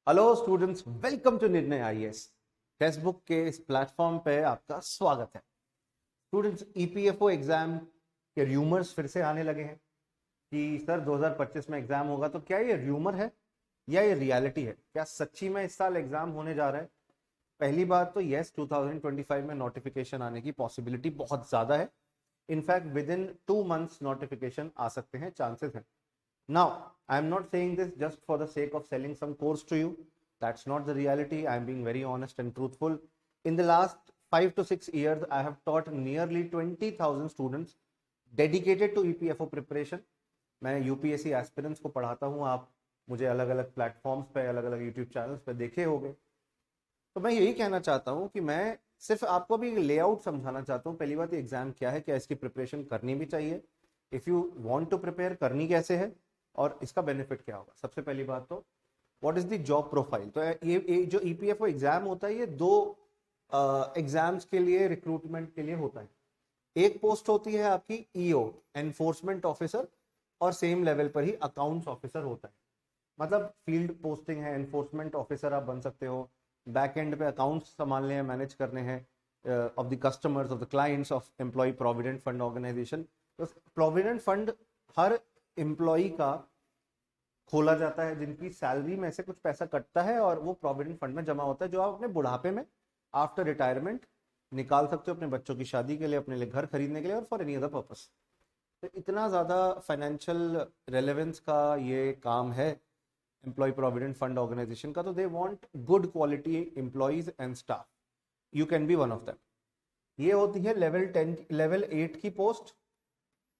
Hello students, welcome to निर्णय IAS. Text book के इस प्लेटफॉर्म पे आपका स्वागत है। स्टूडेंट्स, ईपीएफओ एग्जाम के र्यूमर्स फिर से आने लगे हैं कि सर 2025 में एग्जाम होगा। तो क्या ये र्यूमर है या ये रियलिटी है? क्या सच्ची में इस साल एग्जाम होने जा रहा है? पहली बात तो यस, 2025 में नोटिफिकेशन आने की पॉसिबिलिटी बहुत ज्यादा है। In fact within 2 months notification आ सकते हैं, चांसेस हैं। Now, I am not saying this just for the sake of selling some course to you. That's not the reality. I am being very honest and truthful. In the last 5 to 6 years, I have taught nearly 20,000 students dedicated to EPFO preparation. मैं UPSC aspirants को पढ़ाता हूँ। आप मुझे अलग अलग platforms पे, अलग अलग यूट्यूब चैनल्स पे देखे होंगे। तो मैं यही कहना चाहता हूँ कि मैं सिर्फ आपको भी लेआउट समझाना चाहता हूँ। पहली बात, एग्जाम क्या है, क्या इसकी प्रिपरेशन करनी भी चाहिए, if you want to prepare करनी कैसे है और इसका बेनिफिट क्या होगा। सबसे पहली बात तो what is the job profile. तो ये जो ईपीएफओ एग्जाम होता है, ये दो एग्जाम्स के लिए, रिक्रूटमेंट के लिए होता है। एक पोस्ट होती है आपकी ईओ, एनफोर्समेंट ऑफिसर, और सेम लेवल पर ही अकाउंट्स ऑफिसर होता है। मतलब फील्ड पोस्टिंग है, एनफोर्समेंट ऑफिसर आप बन सकते हो, बैक एंड पे अकाउंट्स संभालने हैं, मैनेज करने हैं of the customers, of the clients of employ provident fund organisation. तो प्रोविडेंट फंड हर एम्प्लॉय का खोला जाता है, जिनकी सैलरी में से कुछ पैसा कटता है और वो प्रोविडेंट फंड में जमा होता है, जो आप अपने बुढ़ापे में आफ्टर रिटायरमेंट निकाल सकते हो, अपने बच्चों की शादी के लिए, अपने लिए घर खरीदने के लिए, और फॉर एनी अदर पर्पस। तो इतना ज़्यादा फाइनेंशियल रेलेवेंस का ये काम है एम्प्लॉय प्रोविडेंट फंड ऑर्गेनाइजेशन का। तो they want good quality employees and staff. You can be one of them. ये होती है लेवल 8 की पोस्ट,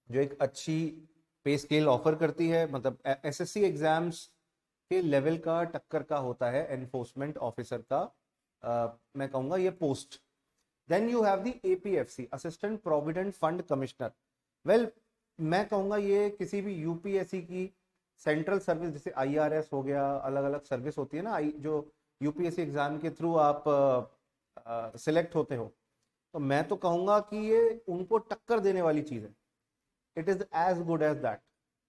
जो एक अच्छी पे स्केल ऑफर करती है। मतलब एसएससी एग्जाम्स के लेवल का टक्कर का होता है एनफोर्समेंट ऑफिसर का, मैं कहूँगा ये post. Then you have the APFC, assistant provident fund commissioner. Well, मैं कहूँगा ये किसी भी यूपीएससी की सेंट्रल सर्विस, जैसे आईआरएस हो गया, अलग अलग सर्विस होती है ना, जो यूपीएससी एग्जाम के थ्रू आप सिलेक्ट होते हो, तो मैं तो कहूँगा कि ये उनको टक्कर देने वाली चीज़ है। It is as good as that.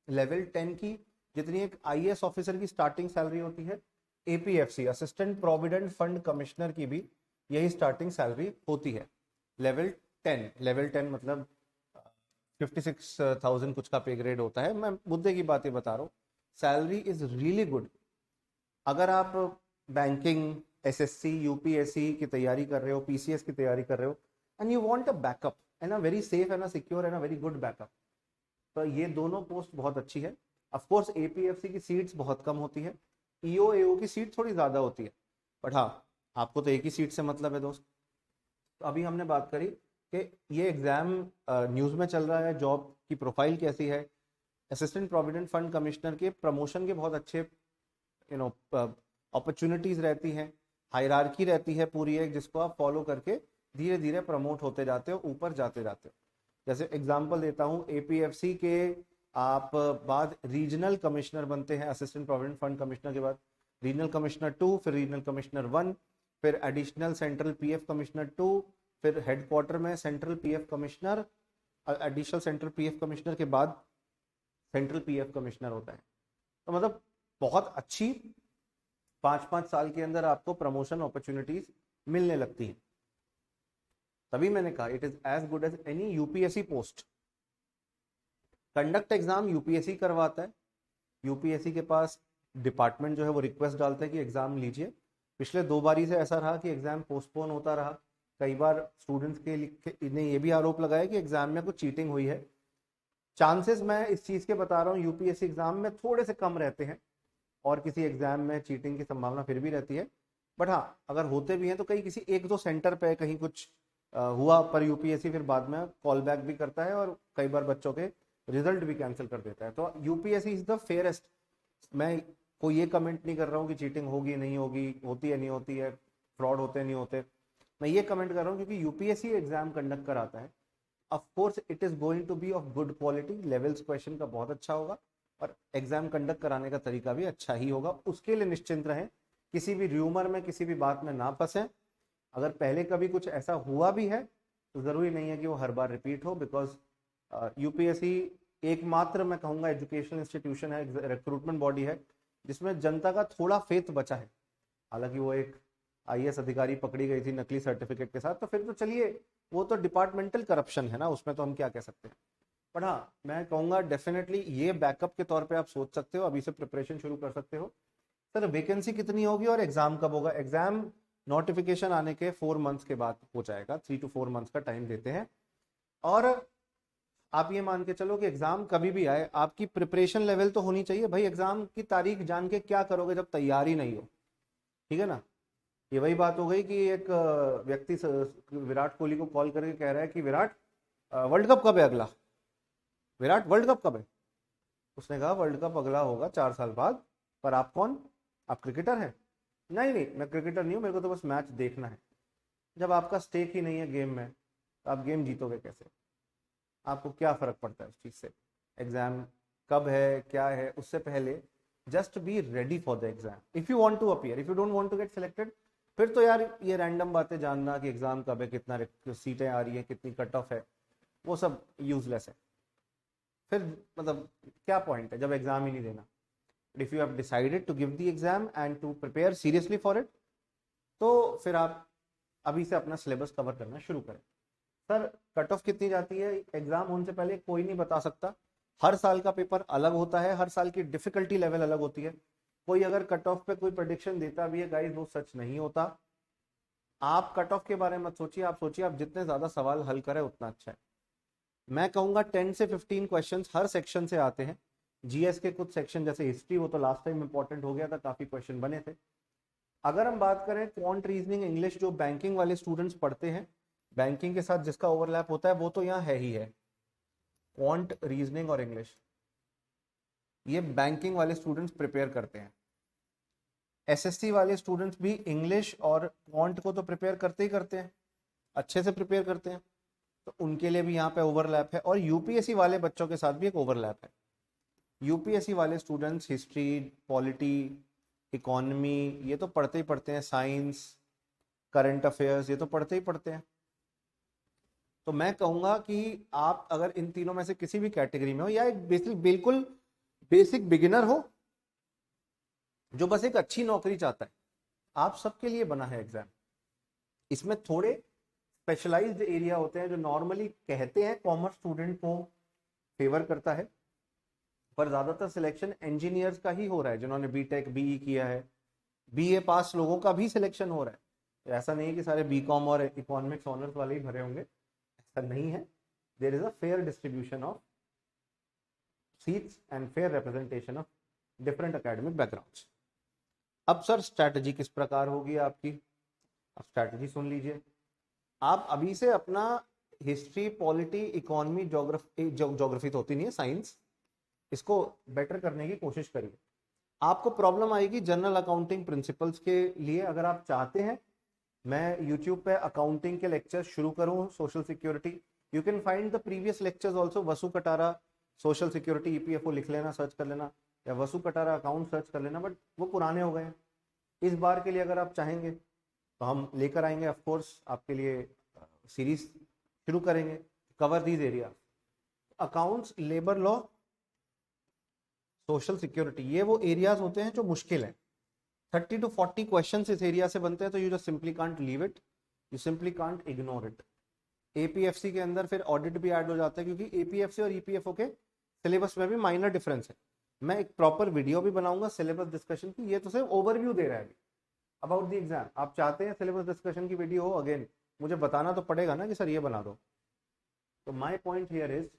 Level 10 की जितनी एक आईएएस ऑफिसर की स्टार्टिंग सैलरी होती है, APFC, assistant provident fund commissioner की भी यही स्टार्टिंग सैलरी होती है। लेवल 10 मतलब 56,000 कुछ का पे ग्रेड होता है। मैं मुद्दे की बातें बता रहा हूँ। Salary is really good. अगर आप बैंकिंग, एसएससी, यूपीएससी की तैयारी कर रहे हो, पीसीएस की तैयारी कर रहे हो, and you want a backup and a very safe and a secure and a very good backup, तो ये दोनों पोस्ट बहुत अच्छी है। ऑफ कोर्स एपीएफसी की सीट्स बहुत कम होती है, ईओ एओ की सीट थोड़ी ज़्यादा होती है, बट हाँ, आपको तो एक ही सीट से मतलब है दोस्त। तो अभी हमने बात करी कि ये एग्ज़ाम न्यूज़ में चल रहा है, जॉब की प्रोफाइल कैसी है। असिस्टेंट प्रोविडेंट फंड कमिश्नर के प्रमोशन के बहुत अच्छे अपॉर्चुनिटीज़ रहती हैं, हायरार्की रहती है पूरी एक, जिसको आप फॉलो करके धीरे धीरे प्रमोट होते जाते हो, ऊपर जाते जाते हो। जैसे एग्जांपल देता हूँ, एपीएफसी के आप बाद रीजनल कमिश्नर बनते हैं, असिस्टेंट प्रोविडेंट फंड कमिश्नर के बाद रीजनल कमिश्नर 2, फिर रीजनल कमिश्नर 1, फिर एडिशनल सेंट्रल पीएफ कमिश्नर 2, फिर हेडक्वार्टर में central PF commissioner, additional central PF commissioner के बाद सेंट्रल पीएफ कमिश्नर होता है। तो मतलब बहुत अच्छी 5-5 साल के अंदर आपको प्रमोशन अपॉर्चुनिटीज मिलने लगती हैं। तभी मैंने कहा it is as good as any UPSC post. Conduct exam UPSC करवाता है। यूपीएससी के पास डिपार्टमेंट जो है वो रिक्वेस्ट डालता है कि एग्जाम लीजिए। पिछले 2 बारी से ऐसा रहा कि एग्जाम पोस्टपोन होता रहा। कई बार स्टूडेंट्स के ने ये भी आरोप लगाया कि एग्जाम में कुछ चीटिंग हुई है। चांसेस मैं इस चीज के बता रहा हूँ, यूपीएससी एग्जाम में थोड़े से कम रहते हैं, और किसी एग्जाम में चीटिंग की संभावना फिर भी रहती है। बट हाँ, अगर होते भी हैं तो कहीं किसी 1-2 सेंटर पे कहीं कुछ हुआ, पर यूपीएससी फिर बाद में कॉल बैक भी करता है और कई बार बच्चों के रिजल्ट भी कैंसिल कर देता है। तो यूपीएससी इज द फेयरेस्ट। मैं कोई ये कमेंट नहीं कर रहा हूँ कि चीटिंग होगी नहीं होगी, होती है नहीं होती है, फ्रॉड होते नहीं होते। मैं ये कमेंट कर रहा हूँ क्योंकि यूपीएससी एग्जाम कंडक्ट कराता है। Of course it is going to be of good quality, levels question का बहुत अच्छा होगा और एग्जाम कंडक्ट कराने का तरीका भी अच्छा ही होगा। उसके लिए निश्चिंत रहें, किसी भी र्यूमर में, किसी भी बात में ना फंसें। अगर पहले कभी कुछ ऐसा हुआ भी है तो ज़रूरी नहीं है कि वो हर बार रिपीट हो, बिकॉज यूपीएससी एकमात्र, मैं कहूँगा, एजुकेशनल इंस्टीट्यूशन है, रिक्रूटमेंट बॉडी है जिसमें जनता का थोड़ा फेथ बचा है। हालांकि वो एक आईएएस अधिकारी पकड़ी गई थी नकली सर्टिफिकेट के साथ, तो फिर तो चलिए वो तो डिपार्टमेंटल करप्शन है ना, उसमें तो हम क्या कह सकते हैं। पर हाँ, मैं कहूँगा डेफिनेटली ये बैकअप के तौर पे आप सोच सकते हो, अभी से प्रिपरेशन शुरू कर सकते हो। सर वैकेंसी कितनी होगी और एग्जाम कब होगा? एग्जाम नोटिफिकेशन आने के 4 मंथ्स के बाद हो जाएगा, 3 to 4 मंथ्स का टाइम देते हैं। और आप ये मान के चलो कि एग्जाम कभी भी आए, आपकी प्रिपरेशन लेवल तो होनी चाहिए भाई। एग्जाम की तारीख जान के क्या करोगे जब तैयारी नहीं हो, ठीक है ना। ये वही बात हो गई कि एक व्यक्ति विराट कोहली को कॉल करके कह रहा है कि विराट, वर्ल्ड कप कब है अगला? विराट, वर्ल्ड कप कब है? उसने कहा वर्ल्ड कप अगला होगा 4 साल बाद। पर आप कौन? आप क्रिकेटर हैं? नहीं नहीं, मैं क्रिकेटर नहीं हूँ, मेरे को तो बस मैच देखना है। जब आपका स्टेक ही नहीं है गेम में, तो आप गेम जीतोगे कैसे? आपको क्या फर्क पड़ता है उस चीज से? एग्जाम कब है क्या है उससे पहले just be ready for the exam. If you want to appear, if you don't want to get selected, फिर तो यार ये रैंडम बातें जानना कि एग्जाम कब है, कितना सीटें आ रही है, कितनी कट ऑफ है, वो सब यूजलेस है। फिर मतलब क्या पॉइंट है जब एग्जाम ही नहीं देना? If you have decided to give the exam and to prepare seriously for it, तो फिर आप अभी से अपना सिलेबस कवर करना शुरू करें। सर कट ऑफ कितनी जाती है एग्जाम होने से पहले कोई नहीं बता सकता। हर साल का पेपर अलग होता है, हर साल की डिफिकल्टी लेवल अलग होती है। कोई अगर कट ऑफ पे कोई प्रेडिक्शन देता भी है गाइस, वो सच नहीं होता। आप कट ऑफ के बारे में मत सोचिए, आप सोचिए आप जितने ज्यादा सवाल हल करें उतना अच्छा है। मैं कहूंगा 10 से 15 क्वेश्चंस हर सेक्शन से आते हैं। जीएस के कुछ सेक्शन जैसे हिस्ट्री, वो तो लास्ट टाइम इंपॉर्टेंट हो गया था, काफी क्वेश्चन बने थे। अगर हम बात करें क्वांट, रीजनिंग, इंग्लिश, जो बैंकिंग वाले स्टूडेंट्स पढ़ते हैं, बैंकिंग के साथ जिसका ओवरलैप होता है वो तो यहाँ है ही है। क्वांट, रीजनिंग और इंग्लिश, ये बैंकिंग वाले स्टूडेंट्स प्रिपेयर करते हैं। एसएससी वाले स्टूडेंट्स भी इंग्लिश और क्वांट को तो प्रिपेयर करते ही करते हैं, अच्छे से प्रिपेयर करते हैं, तो उनके लिए भी यहाँ पे ओवरलैप है। और यूपीएससी वाले बच्चों के साथ भी एक ओवरलैप है। यूपीएससी वाले स्टूडेंट्स हिस्ट्री, पॉलिटी, इकोनॉमी, ये तो पढ़ते ही पढ़ते हैं, साइंस, करंट अफेयर्स, ये तो पढ़ते ही पढ़ते हैं। तो मैं कहूंगा कि आप अगर इन तीनों में से किसी भी कैटेगरी में हो, या एक बिल्कुल बेसिक बिगिनर हो जो बस एक अच्छी नौकरी चाहता है, आप सबके लिए बना है एग्जाम। इसमें थोड़े स्पेशलाइज्ड एरिया होते हैं जो नॉर्मली कहते हैं कॉमर्स स्टूडेंट को फेवर करता है, पर ज्यादातर सिलेक्शन इंजीनियर्स का ही हो रहा है जिन्होंने बीटेक, बीई किया है। बीए पास लोगों का भी सिलेक्शन हो रहा है। ऐसा नहीं है कि सारे बीकॉम और इकोनॉमिक्स ऑनर्स वाले ही भरे होंगे, ऐसा नहीं है। There is a fair distribution of seats and fair representation of different academic backgrounds. अब सर स्ट्रैटेजी किस प्रकार होगी आपकी? अब स्ट्रैटेजी सुन लीजिए। आप अभी से अपना हिस्ट्री, पॉलिटी, इकोनॉमी, ज्योग्राफी तो होती नहीं है, साइंस, इसको बेटर करने की कोशिश करिए। आपको प्रॉब्लम आएगी जनरल अकाउंटिंग प्रिंसिपल्स के लिए। अगर आप चाहते हैं मैं यूट्यूब पे अकाउंटिंग के लेक्चर्स शुरू करूं, social security, you can find the previous lectures also. Vasu Katara social security EPFO लिख लेना, सर्च कर लेना, या वसु कटारा अकाउंट सर्च कर लेना, बट वो पुराने हो गए हैं। इस बार के लिए अगर आप चाहेंगे तो हम लेकर आएंगे ऑफ कोर्स, आपके लिए सीरीज शुरू करेंगे, cover these area. Accounts, labour law, social security, ये वो एरियाज होते हैं जो मुश्किल है। 30 to 40 क्वेश्चन इस एरिया से बनते हैं, तो you just simply can't leave it, you simply can't ignore it. APFC के अंदर फिर ऑडिट भी ऐड हो जाता है, क्योंकि एपीएफसी और ईपीएफओ के सिलेबस में भी माइनर डिफरेंस है। मैं एक प्रॉपर वीडियो भी बनाऊंगा सिलेबस डिस्कशन की, ये तो सिर्फ ओवरव्यू दे रहा है अभी अबाउट द एग्जाम। आप चाहते हैं सिलेबस डिस्कशन की वीडियो हो, अगेन मुझे बताना तो पड़ेगा ना कि सर ये बना दो। तो my point here is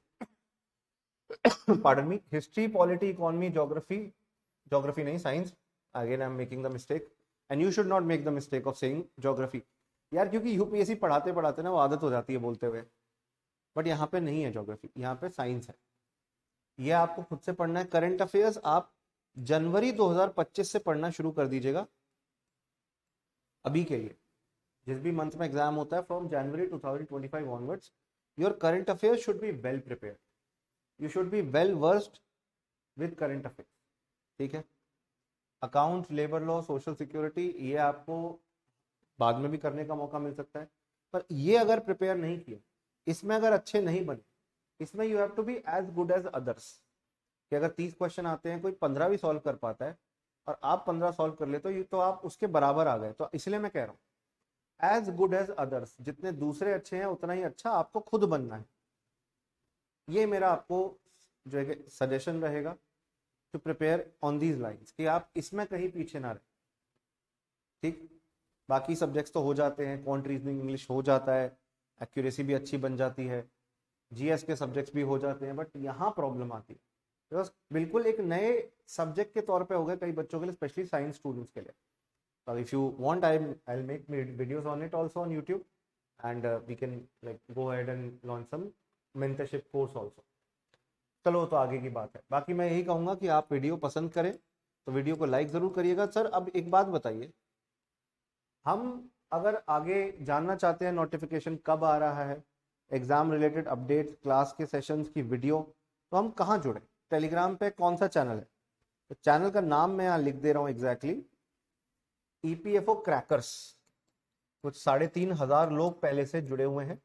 pardon me, history, polity, economy, geography नहीं, science, again I'm making the mistake and you should not make the mistake of saying geography यार, क्योंकि यूपीएससी पढ़ाते पढ़ाते ना वो आदत हो जाती है बोलते हुए, बट यहाँ पे नहीं है ज्योग्राफी, यहाँ पे साइंस है। ये आपको खुद से पढ़ना है। करंट अफेयर्स आप जनवरी 2025 से पढ़ना शुरू कर दीजिएगा। अभी के लिए जिस भी मंथ में एग्जाम होता है, from January 2025 onwards, your current affairs should be well prepared, you should be well versed with current affairs, ठीक है। Account, labour law, social security, ये आपको बाद में भी करने का मौका मिल सकता है, पर ये अगर प्रिपेयर नहीं किया, इसमें अगर अच्छे नहीं बने, इसमें you have to be as good as others. कि अगर 30 क्वेश्चन आते हैं, कोई 15 भी सॉल्व कर पाता है, और आप 15 सॉल्व कर लेते हो, ये तो आप उसके बराबर आ गए। तो इसलिए मैं कह रहा हूँ एज गुड एज अदर्स, जितने दूसरे अच्छे हैं उतना ही अच्छा आपको खुद बनना है। ये मेरा आपको जो है सजेशन रहेगा to prepare on these lines, कि आप इसमें कहीं पीछे ना रहे। ठीक, बाकी सब्जेक्ट्स तो हो जाते हैं, क्वांट रीजनिंग इंग्लिश हो जाता है, एक्यूरेसी भी अच्छी बन जाती है, जीएस के सब्जेक्ट्स भी हो जाते हैं, बट यहाँ प्रॉब्लम आती है बिकॉज बिल्कुल एक नए सब्जेक्ट के तौर पे हो गए कई बच्चों के लिए, स्पेशली साइंस स्टूडेंट्स के लिए। So if you want, I'll make videos on it also on YouTube, and we can like go ahead and launch some mentorship course also. चलो तो आगे की बात है। बाकी मैं यही कहूँगा कि आप वीडियो पसंद करें तो वीडियो को लाइक ज़रूर करिएगा। सर अब एक बात बताइए, हम अगर आगे जानना चाहते हैं नोटिफिकेशन कब आ रहा है, एग्जाम रिलेटेड अपडेट, क्लास के सेशंस की वीडियो, तो हम कहाँ जुड़े? टेलीग्राम पे कौन सा चैनल है? तो चैनल का नाम मैं यहाँ लिख दे रहा हूँ एग्जैक्टली, ईपीएफओ क्रैकर्स। कुछ 3,500 लोग पहले से जुड़े हुए हैं।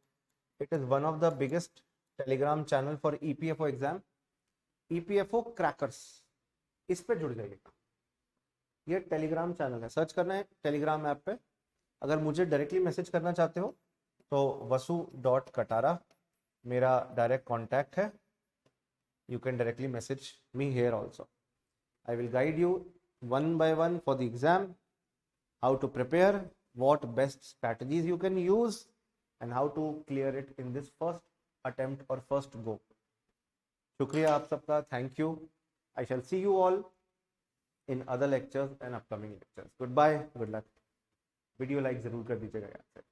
It is one of the biggest Telegram channel for EPFO exam, EPFO crackers. इस पे जुड़ जाइएगा, ये टेलीग्राम चैनल है, सर्च करना है टेलीग्राम ऐप पे। अगर मुझे डायरेक्टली मैसेज करना चाहते हो तो vasu.katara मेरा डायरेक्ट कॉन्टैक्ट है। You can directly message me here also. I will guide you one by one for the exam, how to prepare, what best strategies you can use, and how to clear it in this first attempt or first go. शुक्रिया आप सबका, thank you. I shall see you all in other lectures and upcoming lectures. Goodbye, good luck. Video like जरूर कर दीजिएगा यार।